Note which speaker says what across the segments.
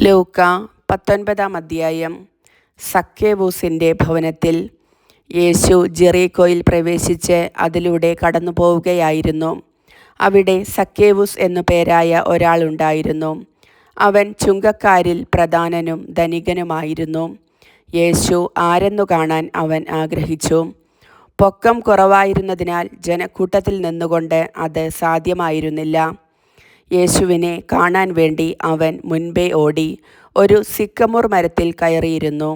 Speaker 1: ലൂക്ക 19 അധ്യായം. സക്കേവൂസിൻ്റെ ഭവനത്തിൽ. യേശു ജെറീക്കോയിൽ പ്രവേശിച്ച് അതിലൂടെ കടന്നു പോവുകയായിരുന്നു. അവിടെ സക്കേവൂസ് എന്നു പേരായ ഒരാളുണ്ടായിരുന്നു. അവൻ ചുങ്കക്കാരിൽ പ്രധാനനും ധനികനുമായിരുന്നു. യേശു ആരെന്നു കാണാൻ അവൻ ആഗ്രഹിച്ചു. പൊക്കം കുറവായിരുന്നതിനാൽ ജനക്കൂട്ടത്തിൽ നിന്നുകൊണ്ട് അത് സാധ്യമായിരുന്നില്ല. യേശുവിനെ കാണാൻ വേണ്ടി അവൻ മുൻപേ ഓടി ഒരു സിക്കമൂർ മരത്തിൽ കയറിയിരുന്നു.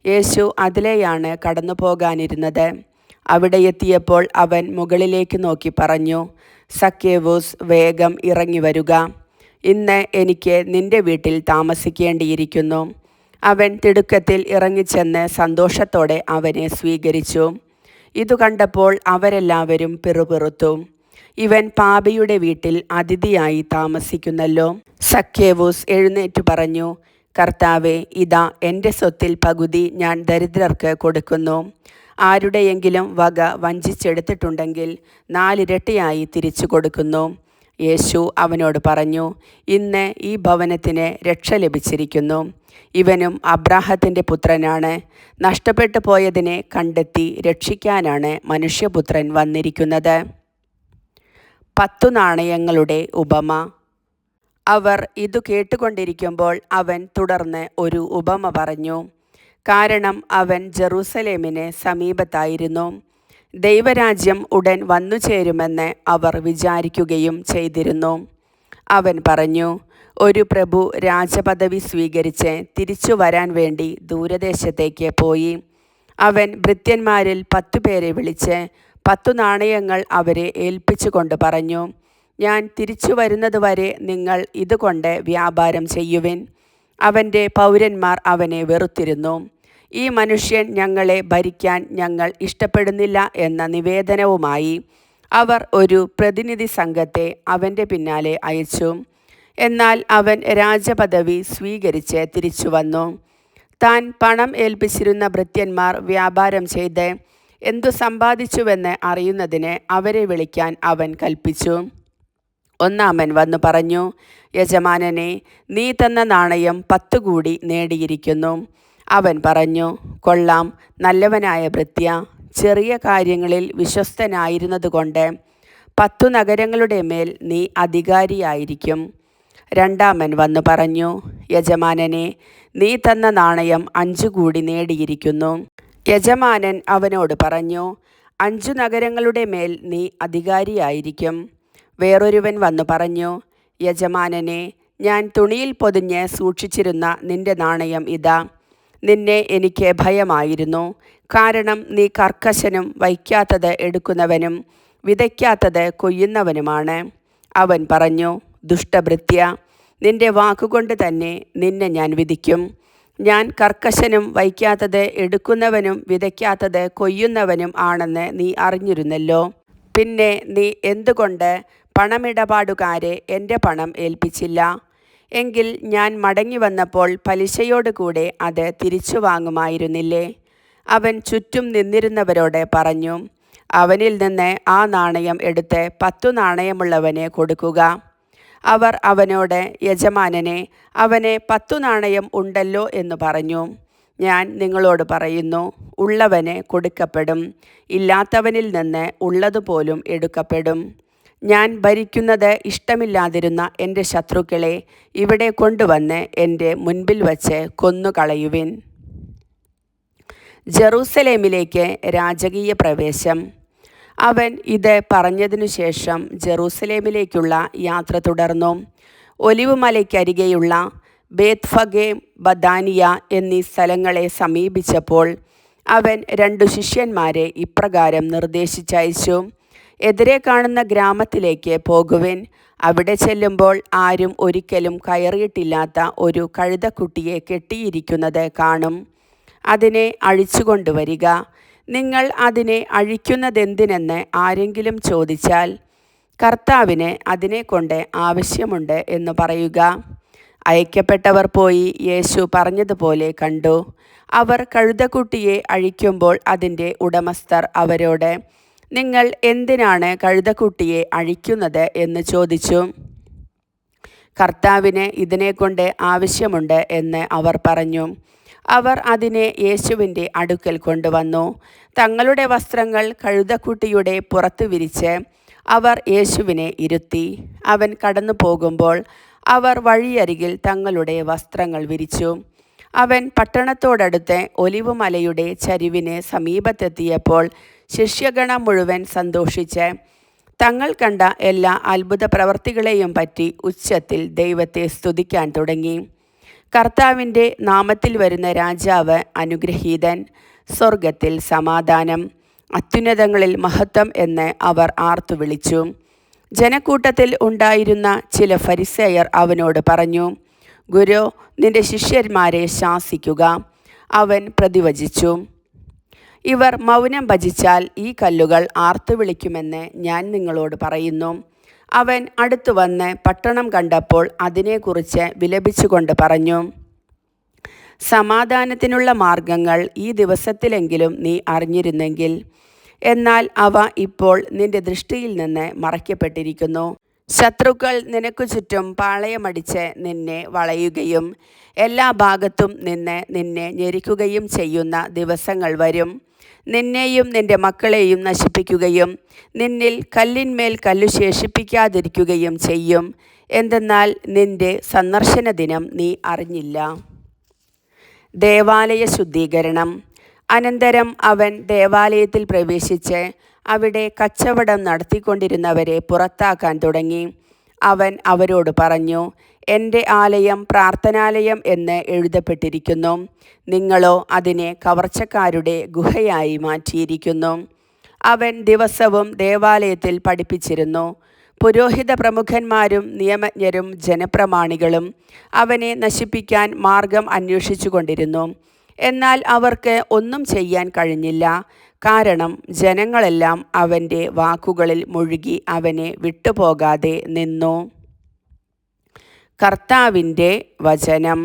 Speaker 1: യേശു അതിലെയാണ് കടന്നു പോകാനിരുന്നത്. അവിടെ എത്തിയപ്പോൾ അവൻ മുകളിലേക്ക് നോക്കി പറഞ്ഞു, സക്കേവൂസ്, വേഗം ഇറങ്ങി വരുക. ഇന്ന് എനിക്ക് നിന്റെ വീട്ടിൽ താമസിക്കേണ്ടിയിരിക്കുന്നു. അവൻ തിടുക്കത്തിൽ ഇറങ്ങിച്ചെന്ന് സന്തോഷത്തോടെ അവനെ സ്വീകരിച്ചു. ഇതു കണ്ടപ്പോൾ അവരെല്ലാവരും പിറുപിറുത്തു. ഇവൻ പാപിയുടെ വീട്ടിൽ അതിഥിയായി താമസിക്കുന്നല്ലോ. സക്കേവൂസ് എഴുന്നേറ്റു പറഞ്ഞു, കർത്താവേ, ഇതാ എൻ്റെ സ്വത്തിൽ പകുതി ഞാൻ ദരിദ്രർക്ക് കൊടുക്കുന്നു. ആരുടെയെങ്കിലും വക വഞ്ചിച്ചെടുത്തിട്ടുണ്ടെങ്കിൽ 4 ഇരട്ടിയായി തിരിച്ചു കൊടുക്കുന്നു. യേശു അവനോട് പറഞ്ഞു, ഇന്ന് ഈ ഭവനത്തിന് രക്ഷ ലഭിച്ചിരിക്കുന്നു. ഇവനും അബ്രാഹത്തിൻ്റെ പുത്രനാണ്. നഷ്ടപ്പെട്ടു പോയതിനെ കണ്ടെത്തി രക്ഷിക്കാനാണ് മനുഷ്യപുത്രൻ വന്നിരിക്കുന്നത്. 10 നാണയങ്ങളുടെ ഉപമ. അവർ ഇതു കേട്ടുകൊണ്ടിരിക്കുമ്പോൾ അവൻ തുടർന്ന് ഒരു ഉപമ പറഞ്ഞു. കാരണം അവൻ ജെറൂസലേമിന് സമീപത്തായിരുന്നു. ദൈവരാജ്യം ഉടൻ വന്നുചേരുമെന്ന് അവർ വിചാരിക്കുകയും ചെയ്തിരുന്നു. അവൻ പറഞ്ഞു, ഒരു പ്രഭു രാജപദവി സ്വീകരിച്ച് തിരിച്ചു വരാൻ വേണ്ടി ദൂരദേശത്തേക്ക് പോയി. അവൻ ഭൃത്യന്മാരിൽ 10 പേരെ വിളിച്ച് 10 നാണയങ്ങൾ അവരെ ഏൽപ്പിച്ചുകൊണ്ട് പറഞ്ഞു, ഞാൻ തിരിച്ചു വരുന്നതുവരെ നിങ്ങൾ ഇതുകൊണ്ട് വ്യാപാരം ചെയ്യുവിൻ. അവൻ്റെ പൗരന്മാർ അവനെ വെറുത്തിരുന്നു. ഈ മനുഷ്യൻ ഞങ്ങളെ ഭരിക്കാൻ ഞങ്ങൾ ഇഷ്ടപ്പെടുന്നില്ല എന്ന നിവേദനവുമായി അവർ ഒരു പ്രതിനിധി സംഘത്തെ അവൻ്റെ പിന്നാലെ അയച്ചു. എന്നാൽ അവൻ രാജപദവി സ്വീകരിച്ച് തിരിച്ചു വന്നു. താൻ പണം ഏൽപ്പിച്ചിരുന്ന ഭൃത്യന്മാർ വ്യാപാരം ചെയ്ത് എന്തു സമ്പാദിച്ചുവെന്ന് അറിയുന്നതിന് അവരെ വിളിക്കാൻ അവൻ കൽപ്പിച്ചു. ഒന്നാമൻ വന്നു പറഞ്ഞു, യജമാനനെ, നീ തന്ന നാണയം 10 കൂടി നേടിയിരിക്കുന്നു. അവൻ പറഞ്ഞു, കൊള്ളാം, നല്ലവനായ ഭൃത്യ. ചെറിയ കാര്യങ്ങളിൽ വിശ്വസ്തനായിരുന്നതുകൊണ്ട് 10 നഗരങ്ങളുടെ മേൽ നീ അധികാരിയായിരിക്കും. രണ്ടാമൻ വന്നു പറഞ്ഞു, യജമാനനെ, നീ തന്ന നാണയം 5 കൂടി നേടിയിരിക്കുന്നു. യജമാനൻ അവനോട് പറഞ്ഞു, 5 നഗരങ്ങളുടെ മേൽ നീ അധികാരിയായിരിക്കും. വേറൊരുവൻ വന്നു പറഞ്ഞു, യജമാനനെ, ഞാൻ തുണിയിൽ പൊതിഞ്ഞ് സൂക്ഷിച്ചിരുന്ന നിന്റെ നാണയം ഇതാ. നിന്നെ എനിക്ക് ഭയമായിരുന്നു. കാരണം നീ കർക്കശനും വയ്ക്കാത്തത് എടുക്കുന്നവനും വിതയ്ക്കാത്തത് കൊയ്യുന്നവനുമാണ്. അവൻ പറഞ്ഞു, ദുഷ്ടഭൃത്യ, നിന്റെ വാക്കുകൊണ്ട് തന്നെ നിന്നെ ഞാൻ വിധിക്കും. ഞാൻ കർക്കശനും വയ്ക്കാത്തത് എടുക്കുന്നവനും വിതയ്ക്കാത്തത് കൊയ്യുന്നവനും ആണെന്ന് നീ അറിഞ്ഞിരുന്നല്ലോ. പിന്നെ നീ എന്തുകൊണ്ട് പണമിടപാടുകാരെ എൻ്റെ പണം ഏൽപ്പിച്ചില്ല? എങ്കിൽ ഞാൻ മടങ്ങി വന്നപ്പോൾ പലിശയോടുകൂടെ അത് തിരിച്ചു വാങ്ങുമായിരുന്നില്ലേ? അവൻ ചുറ്റും നിന്നിരുന്നവരോട് പറഞ്ഞു, അവനിൽ നിന്ന് ആ നാണയം എടുത്ത് 10 നാണയമുള്ളവനെ കൊടുക്കുക. അവർ അവനോട്, യജമാനനെ, അവന് 10 നാണയം ഉണ്ടല്ലോ എന്ന് പറഞ്ഞു. ഞാൻ നിങ്ങളോട് പറയുന്നു, ഉള്ളവന് കൊടുക്കപ്പെടും, ഇല്ലാത്തവനിൽ നിന്ന് ഉള്ളതുപോലും എടുക്കപ്പെടും. ഞാൻ ഭരിക്കുന്നത് ഇഷ്ടമില്ലാതിരുന്ന എൻ്റെ ശത്രുക്കളെ ഇവിടെ കൊണ്ടുവന്ന് എൻ്റെ മുൻപിൽ വച്ച് കൊന്നുകളയുവിൻ. ജെറൂസലേമിലേക്ക് രാജകീയ പ്രവേശം. അവൻ ഇത് പറഞ്ഞതിനു ശേഷം ജെറൂസലേമിലേക്കുള്ള യാത്ര തുടർന്നു. ഒലിവുമലയ്ക്കരികെയുള്ള ബേത്ഫഗേ, ബദാനിയ എന്നീ സ്ഥലങ്ങളെ സമീപിച്ചപ്പോൾ അവൻ 2 ശിഷ്യന്മാരെ ഇപ്രകാരം നിർദ്ദേശിച്ചയച്ചു, എതിരെ കാണുന്ന ഗ്രാമത്തിലേക്ക് പോകുവിൻ. അവിടെ ചെല്ലുമ്പോൾ ആരും ഒരിക്കലും കയറിയിട്ടില്ലാത്ത ഒരു കഴുതക്കുട്ടിയെ കെട്ടിയിരിക്കുന്നത് കാണും. അതിനെ അഴിച്ചുകൊണ്ടുവരിക. നിങ്ങൾ അതിനെ അഴിക്കുന്നതെന്തിനെന്ന് ആരെങ്കിലും ചോദിച്ചാൽ, കർത്താവിന് അതിനെക്കൊണ്ട് ആവശ്യമുണ്ട് എന്ന് പറയുക. അയക്കപ്പെട്ടവർ പോയി യേശു പറഞ്ഞതുപോലെ കണ്ടു. അവർ കഴുതക്കുട്ടിയെ അഴിക്കുമ്പോൾ അതിൻ്റെ ഉടമസ്ഥർ അവരോട്, നിങ്ങൾ എന്തിനാണ് കഴുതക്കുട്ടിയെ അഴിക്കുന്നത് എന്ന് ചോദിച്ചു. കർത്താവിന് ഇതിനെക്കൊണ്ട് ആവശ്യമുണ്ട് എന്ന് അവർ പറഞ്ഞു. അവർ അതിനെ യേശുവിൻ്റെ അടുക്കൽ കൊണ്ടുവന്നു. തങ്ങളുടെ വസ്ത്രങ്ങൾ കഴുതക്കുട്ടിയുടെ പുറത്ത് വിരിച്ച് അവർ യേശുവിനെ ഇരുത്തി. അവൻ കടന്നു പോകുമ്പോൾ അവർ വഴിയരികിൽ തങ്ങളുടെ വസ്ത്രങ്ങൾ വിരിച്ചു. അവൻ പട്ടണത്തോടടുത്ത് ഒലിവുമലയുടെ ചരിവിന് സമീപത്തെത്തിയപ്പോൾ ശിഷ്യഗണം മുഴുവൻ സന്തോഷിച്ച് തങ്ങൾ കണ്ട എല്ലാ അത്ഭുത പ്രവർത്തികളെയും പറ്റി ഉച്ചത്തിൽ ദൈവത്തെ സ്തുതിക്കാൻ തുടങ്ങി. കർത്താവിൻ്റെ നാമത്തിൽ വരുന്ന രാജാവ് അനുഗ്രഹീതൻ, സ്വർഗത്തിൽ സമാധാനം, അത്യുന്നതങ്ങളിൽ മഹത്വം എന്ന് അവർ ആർത്തു വിളിച്ചു. ജനക്കൂട്ടത്തിൽ ഉണ്ടായിരുന്ന ചില ഫരിസേയർ അവനോട് പറഞ്ഞു, ഗുരു, നിന്റെ ശിഷ്യന്മാരെ ശാസിക്കുക. അവൻ പ്രതിവചിച്ചു, ഇവർ മൗനം ഭജിച്ചാൽ ഈ കല്ലുകൾ ആർത്തു വിളിക്കുമെന്ന് ഞാൻ നിങ്ങളോട് പറയുന്നു. അവൻ അടുത്തു വന്ന് പട്ടണം കണ്ടപ്പോൾ അതിനെക്കുറിച്ച് വിലപിച്ചുകൊണ്ട് പറഞ്ഞു, സമാധാനത്തിനുള്ള മാർഗങ്ങൾ ഈ ദിവസത്തിലെങ്കിലും നീ അറിഞ്ഞിരുന്നെങ്കിൽ. എന്നാൽ അവ ഇപ്പോൾ നിന്റെ ദൃഷ്ടിയിൽ നിന്ന് മറയ്ക്കപ്പെട്ടിരിക്കുന്നു. ശത്രുക്കൾ നിനക്കു ചുറ്റും പാളയമടിച്ച് നിന്നെ വളയുകയും എല്ലാ ഭാഗത്തും നിന്ന് നിന്നെ ഞെരിക്കുകയും ചെയ്യുന്ന ദിവസങ്ങൾ വരും. നിന്നെയും നിന്റെ മക്കളെയും നശിപ്പിക്കുകയും നിന്നിൽ കല്ലിന്മേൽ കല്ലു ശേഷിപ്പിക്കാതിരിക്കുകയും ചെയ്യും. എന്തെന്നാൽ നിന്റെ സന്ദർശന ദിനം നീ അറിഞ്ഞില്ല. ദേവാലയ ശുദ്ധീകരണം. അനന്തരം അവൻ ദേവാലയത്തിൽ പ്രവേശിച്ച് അവിടെ കച്ചവടം നടത്തിക്കൊണ്ടിരുന്നവരെ പുറത്താക്കാൻ തുടങ്ങി. അവൻ അവരോട് പറഞ്ഞു, എൻ്റെ ആലയം പ്രാർത്ഥനാലയം എന്ന് എഴുതപ്പെട്ടിരിക്കുന്നു. നിങ്ങളോ അതിനെ കവർച്ചക്കാരുടെ ഗുഹയായി മാറ്റിയിരിക്കുന്നു. അവൻ ദിവസവും ദേവാലയത്തിൽ പഠിപ്പിച്ചിരുന്നു. പുരോഹിത പ്രമുഖന്മാരും നിയമജ്ഞരും ജനപ്രമാണികളും അവനെ നശിപ്പിക്കാൻ മാർഗം അന്വേഷിച്ചു കൊണ്ടിരുന്നു. എന്നാൽ അവർക്ക് ഒന്നും ചെയ്യാൻ കഴിഞ്ഞില്ല. കാരണം ജനങ്ങളെല്ലാം അവൻ്റെ വാക്കുകളിൽ മുഴുകി അവനെ വിട്ടുപോകാതെ നിന്നു. കർത്താവിൻ്റെ വചനം.